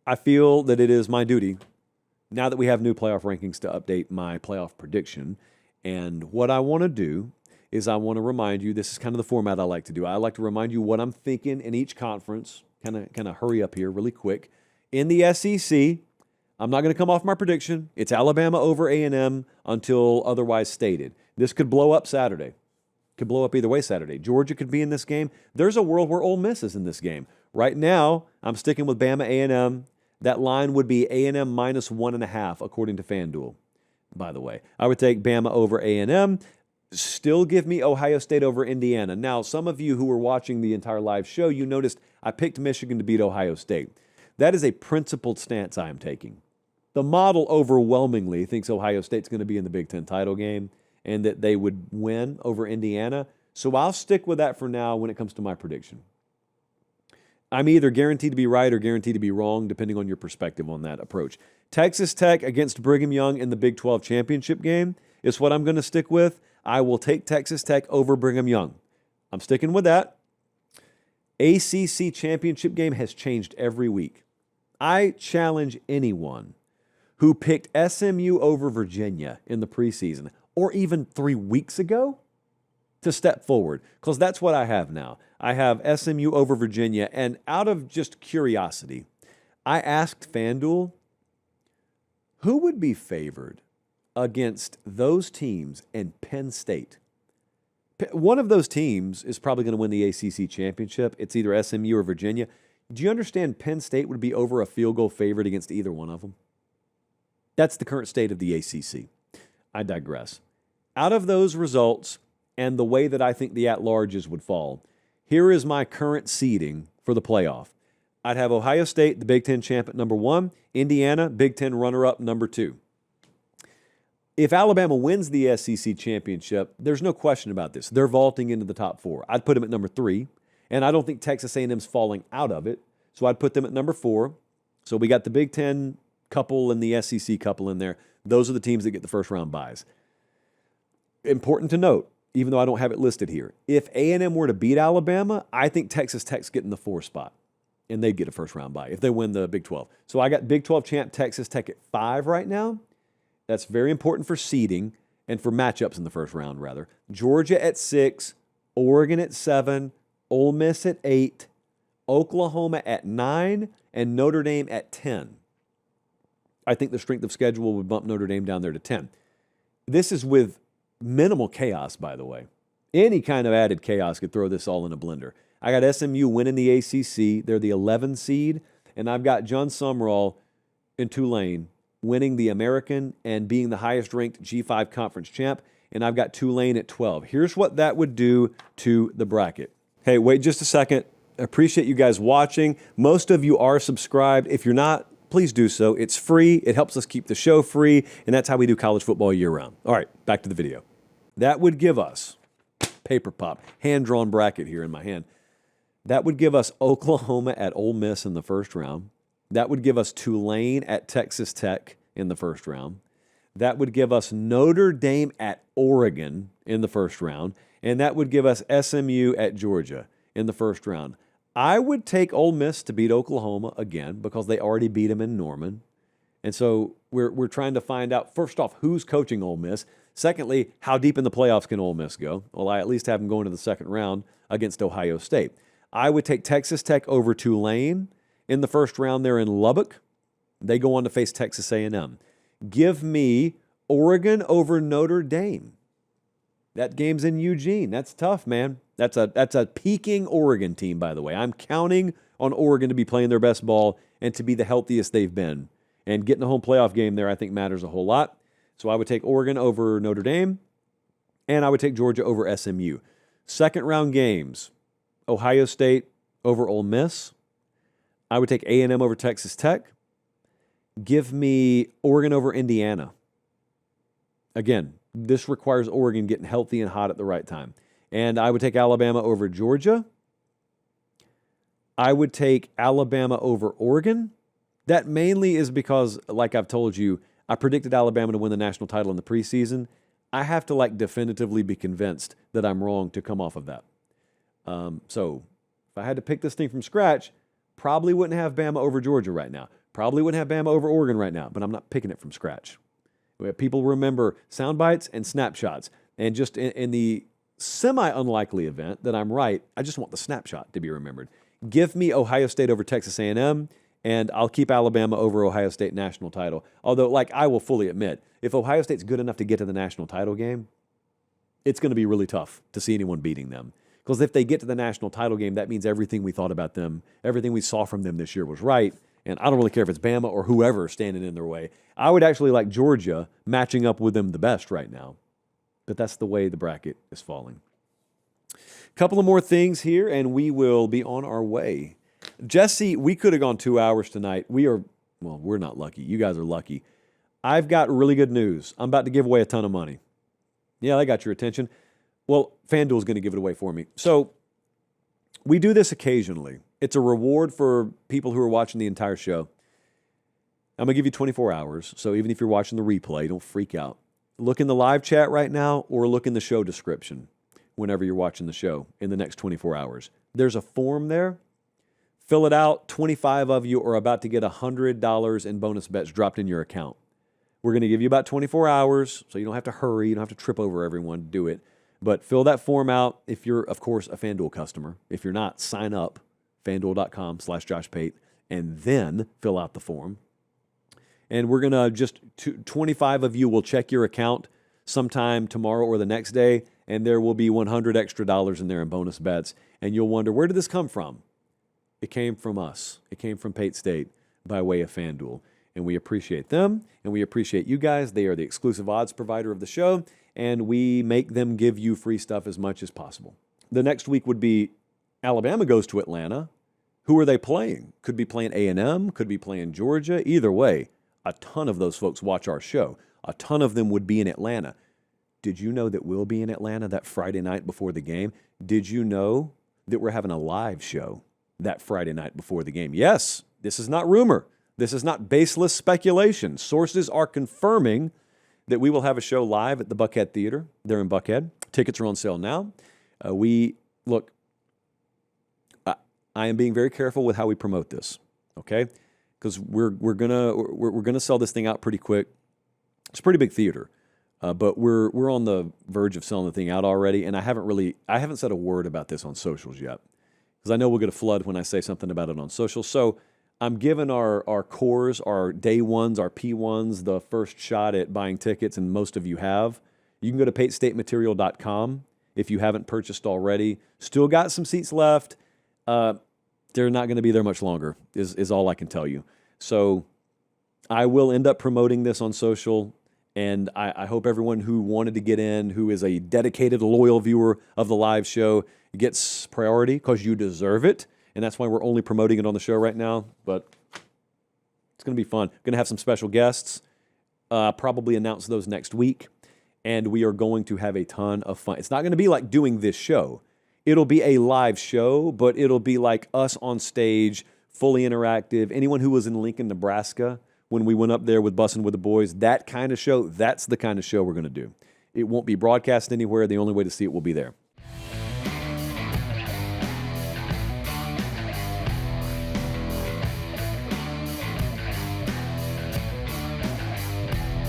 I feel that it is my duty, now that we have new playoff rankings, to update my playoff prediction. And what I want to do is I want to remind you, this is kind of the format I like to do. I like to remind you what I'm thinking in each conference. Kind of hurry up here really quick. In the SEC, I'm not going to come off my prediction. It's Alabama over A&M until otherwise stated. This could blow up Saturday. Could blow up either way Saturday. Georgia could be in this game. There's a world where Ole Miss is in this game. Right now, I'm sticking with Bama A&M. That line would be A&M minus 1.5, according to FanDuel, by the way. I would take Bama over A&M. Still give me Ohio State over Indiana. Now, some of you who were watching the entire live show, you noticed I picked Michigan to beat Ohio State. That is a principled stance I am taking. The model overwhelmingly thinks Ohio State's going to be in the Big Ten title game and that they would win over Indiana. So I'll stick with that for now when it comes to my prediction. I'm either guaranteed to be right or guaranteed to be wrong, depending on your perspective on that approach. Texas Tech against Brigham Young in the Big 12 championship game is what I'm going to stick with. I will take Texas Tech over Brigham Young. I'm sticking with that. ACC championship game has changed every week. I challenge anyone who picked SMU over Virginia in the preseason, or even 3 weeks ago, to step forward, because that's what I have now. I have SMU over Virginia, and out of just curiosity, I asked FanDuel, who would be favored against those teams and Penn State? One of those teams is probably going to win the ACC championship. It's either SMU or Virginia. Do you understand Penn State would be over a field goal favorite against either one of them? That's the current state of the ACC. I digress. Out of those results and the way that I think the at-larges would fall, here is my current seeding for the playoff. I'd have Ohio State, the Big Ten champ, at number 1. Indiana, Big Ten runner-up, number 2. If Alabama wins the SEC championship, there's no question about this. They're vaulting into the top 4. I'd put them at number 3, and I don't think Texas A&M's falling out of it, so I'd put them at number 4. So we got the Big Ten couple and the SEC couple in there. Those are the teams that get the first-round byes. Important to note, even though I don't have it listed here, if A&M were to beat Alabama, I think Texas Tech's getting the 4 spot, and they'd get a first-round bye if they win the Big 12. So I got Big 12 champ Texas Tech at 5 right now. That's very important for seeding and for matchups in the first round, rather. Georgia at 6, Oregon at 7, Ole Miss at 8, Oklahoma at 9, and Notre Dame at 10. I think the strength of schedule would bump Notre Dame down there to 10. This is with minimal chaos, by the way. Any kind of added chaos could throw this all in a blender. I got SMU winning the ACC. They're the 11 seed. And I've got John Sumrall in Tulane winning the American and being the highest-ranked G5 conference champ. And I've got Tulane at 12. Here's what that would do to the bracket. Hey, wait just a second. I appreciate you guys watching. Most of you are subscribed. If you're not, please do so. It's free. It helps us keep the show free, and that's how we do college football year-round. All right, back to the video. That would give us, paper pop, hand-drawn bracket here in my hand. That would give us Oklahoma at Ole Miss in the first round. That would give us Tulane at Texas Tech in the first round. That would give us Notre Dame at Oregon in the first round. And that would give us SMU at Georgia in the first round. I would take Ole Miss to beat Oklahoma again because they already beat them in Norman. And so we're trying to find out, first off, who's coaching Ole Miss. Secondly, how deep in the playoffs can Ole Miss go? Well, I at least have them going to the second round against Ohio State. I would take Texas Tech over Tulane in the first round there in Lubbock. They go on to face Texas A&M. Give me Oregon over Notre Dame. That game's in Eugene. That's tough, man. That's a peaking Oregon team, by the way. I'm counting on Oregon to be playing their best ball and to be the healthiest they've been. And getting a home playoff game there, I think, matters a whole lot. So I would take Oregon over Notre Dame, and I would take Georgia over SMU. Second round games, Ohio State over Ole Miss. I would take A&M over Texas Tech. Give me Oregon over Indiana. Again, this requires Oregon getting healthy and hot at the right time. And I would take Alabama over Georgia. I would take Alabama over Oregon. That mainly is because, like I've told you, I predicted Alabama to win the national title in the preseason. I have to definitively be convinced that I'm wrong to come off of that. So if I had to pick this thing from scratch, probably wouldn't have Bama over Georgia right now. Probably wouldn't have Bama over Oregon right now, but I'm not picking it from scratch. People remember sound bites and snapshots. And just in the semi-unlikely event that I'm right, I just want the snapshot to be remembered. Give me Ohio State over Texas A&M, and I'll keep Alabama over Ohio State national title. Although, like I will fully admit, if Ohio State's good enough to get to the national title game, it's going to be really tough to see anyone beating them. Because if they get to the national title game, that means everything we thought about them, everything we saw from them this year was right. And I don't really care if it's Bama or whoever standing in their way. I would actually like Georgia matching up with them the best right now. But that's the way the bracket is falling. Couple of more things here, and we will be on our way. Jesse, we could have gone 2 hours tonight. We're not lucky. You guys are lucky. I've got really good news. I'm about to give away a ton of money. Yeah, that got your attention. Well, FanDuel is going to give it away for me. So we do this occasionally. It's a reward for people who are watching the entire show. I'm going to give you 24 hours. So even if you're watching the replay, don't freak out. Look in the live chat right now or look in the show description whenever you're watching the show in the next 24 hours. There's a form there. Fill it out. 25 of you are about to get $100 in bonus bets dropped in your account. We're going to give you about 24 hours, so you don't have to hurry. You don't have to trip over everyone to do it. But fill that form out if you're, of course, a FanDuel customer. If you're not, sign up, FanDuel.com/Josh Pate, and then fill out the form. And we're going to 25 of you will check your account sometime tomorrow or the next day, and there will be $100 extra in there in bonus bets. And you'll wonder, where did this come from? It came from us. It came from Pate State by way of FanDuel. And we appreciate them, and we appreciate you guys. They are the exclusive odds provider of the show, and we make them give you free stuff as much as possible. The next week would be Alabama goes to Atlanta. Who are they playing? Could be playing A&M, could be playing Georgia. Either way, a ton of those folks watch our show. A ton of them would be in Atlanta. Did you know that we'll be in Atlanta that Friday night before the game? Did you know that we're having a live show that Friday night before the game? Yes, this is not rumor. This is not baseless speculation. Sources are confirming that we will have a show live at the Buckhead Theater. They're in Buckhead. Tickets are on sale now. I am being very careful with how we promote this, okay? Because we're gonna sell this thing out pretty quick. It's a pretty big theater, but we're on the verge of selling the thing out already. And I haven't said a word about this on socials yet, because I know we'll get a flood when I say something about it on social. So I'm giving our cores, our day ones, our P1s, the first shot at buying tickets, and most of you have. You can go to patestateMaterial.com if you haven't purchased already. Still got some seats left. They're not going to be there much longer, is all I can tell you. So I will end up promoting this on social, and I hope everyone who wanted to get in, who is a dedicated, loyal viewer of the live show, gets priority, because you deserve it. And that's why we're only promoting it on the show right now. But it's going to be fun. Going to have some special guests. Probably announce those next week. And we are going to have a ton of fun. It's not going to be like doing this show. It'll be a live show, but it'll be like us on stage, fully interactive. Anyone who was in Lincoln, Nebraska, when we went up there with Bussin' with the Boys, that kind of show, that's the kind of show we're going to do. It won't be broadcast anywhere. The only way to see it will be there.